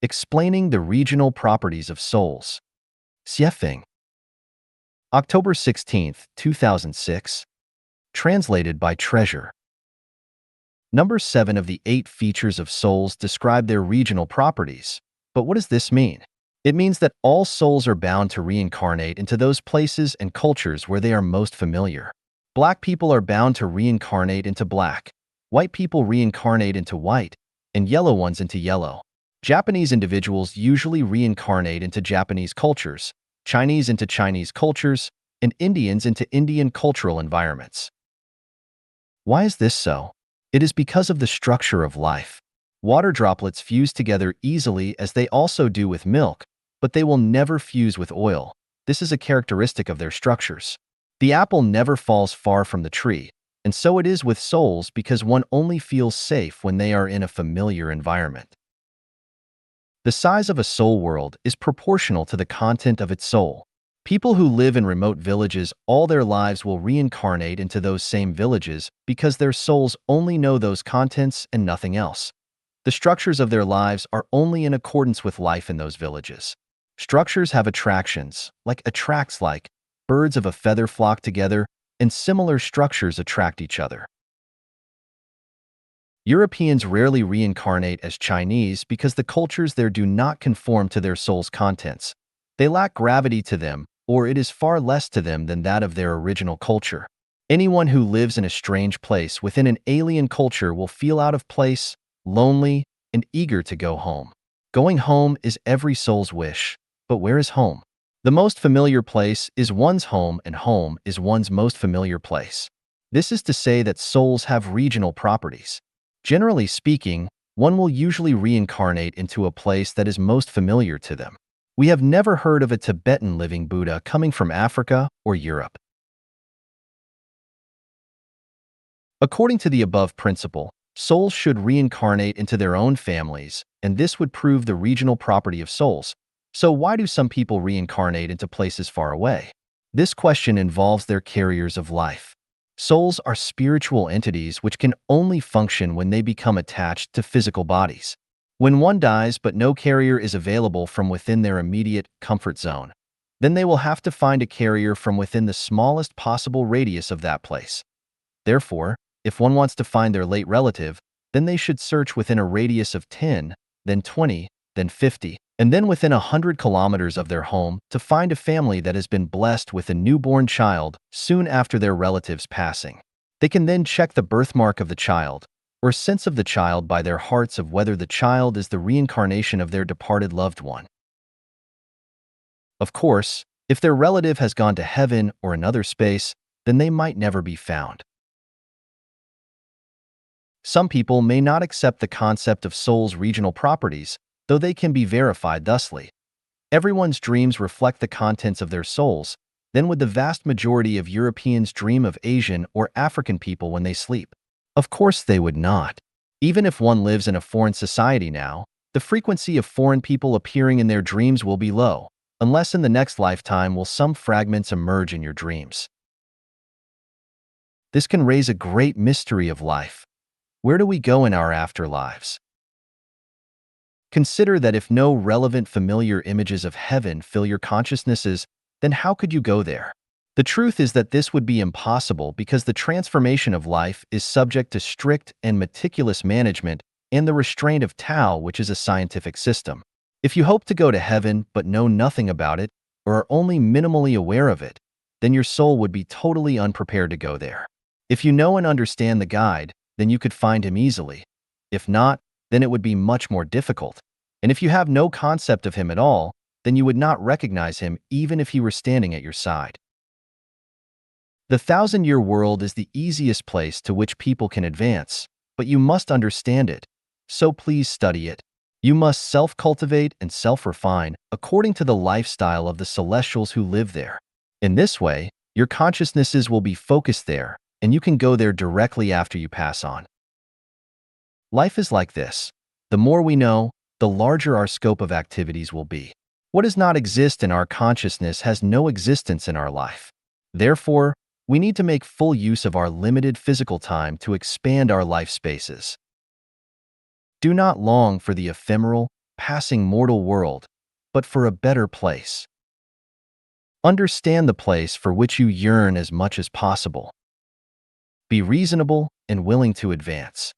Explaining the regional properties of souls. Xiefeng. October 16, 2006. Translated by Treasure. Number 7 of the 8 features of souls describe their regional properties. But what does this mean? It means that all souls are bound to reincarnate into those places and cultures where they are most familiar. Black people are bound to reincarnate into black, white people reincarnate into white, and yellow ones into yellow. Japanese individuals usually reincarnate into Japanese cultures, Chinese into Chinese cultures, and Indians into Indian cultural environments. Why is this so? It is because of the structure of life. Water droplets fuse together easily as they also do with milk, but they will never fuse with oil. This is a characteristic of their structures. The apple never falls far from the tree, and so it is with souls because one only feels safe when they are in a familiar environment. The size of a soul world is proportional to the content of its soul. People who live in remote villages all their lives will reincarnate into those same villages because their souls only know those contents and nothing else. The structures of their lives are only in accordance with life in those villages. Structures have attractions, like birds of a feather flock together, and similar structures attract each other. Europeans rarely reincarnate as Chinese because the cultures there do not conform to their soul's contents. They lack gravity to them, or it is far less to them than that of their original culture. Anyone who lives in a strange place within an alien culture will feel out of place, lonely, and eager to go home. Going home is every soul's wish, but where is home? The most familiar place is one's home, and home is one's most familiar place. This is to say that souls have regional properties. Generally speaking, one will usually reincarnate into a place that is most familiar to them. We have never heard of a Tibetan living Buddha coming from Africa or Europe. According to the above principle, souls should reincarnate into their own families, and this would prove the regional property of souls. So why do some people reincarnate into places far away? This question involves their carriers of life. Souls are spiritual entities which can only function when they become attached to physical bodies. When one dies but no carrier is available from within their immediate comfort zone, then they will have to find a carrier from within the smallest possible radius of that place. Therefore, if one wants to find their late relative, then they should search within a radius of 10, then 20, then 50, and then within 100 kilometers of their home to find a family that has been blessed with a newborn child soon after their relative's passing. They can then check the birthmark of the child, or sense of the child by their hearts of whether the child is the reincarnation of their departed loved one. Of course, if their relative has gone to heaven or another space, then they might never be found. Some people may not accept the concept of souls' regional properties, though they can be verified thusly. Everyone's dreams reflect the contents of their souls, then would the vast majority of Europeans dream of Asian or African people when they sleep? Of course they would not. Even if one lives in a foreign society now, the frequency of foreign people appearing in their dreams will be low, unless in the next lifetime will some fragments emerge in your dreams. This can raise a great mystery of life. Where do we go in our afterlives? Consider that if no relevant familiar images of heaven fill your consciousnesses, then how could you go there? The truth is that this would be impossible because the transformation of life is subject to strict and meticulous management and the restraint of Tao, which is a scientific system. If you hope to go to heaven but know nothing about it, or are only minimally aware of it, then your soul would be totally unprepared to go there. If you know and understand the guide, then you could find him easily. If not, then it would be much more difficult. And if you have no concept of him at all, then you would not recognize him even if he were standing at your side. The 1,000-year world is the easiest place to which people can advance, but you must understand it, so please study it. You must self-cultivate and self-refine according to the lifestyle of the celestials who live there. In this way, your consciousnesses will be focused there, and you can go there directly after you pass on. Life is like this. The more we know, the larger our scope of activities will be. What does not exist in our consciousness has no existence in our life. Therefore, we need to make full use of our limited physical time to expand our life spaces. Do not long for the ephemeral, passing mortal world, but for a better place. Understand the place for which you yearn as much as possible. Be reasonable and willing to advance.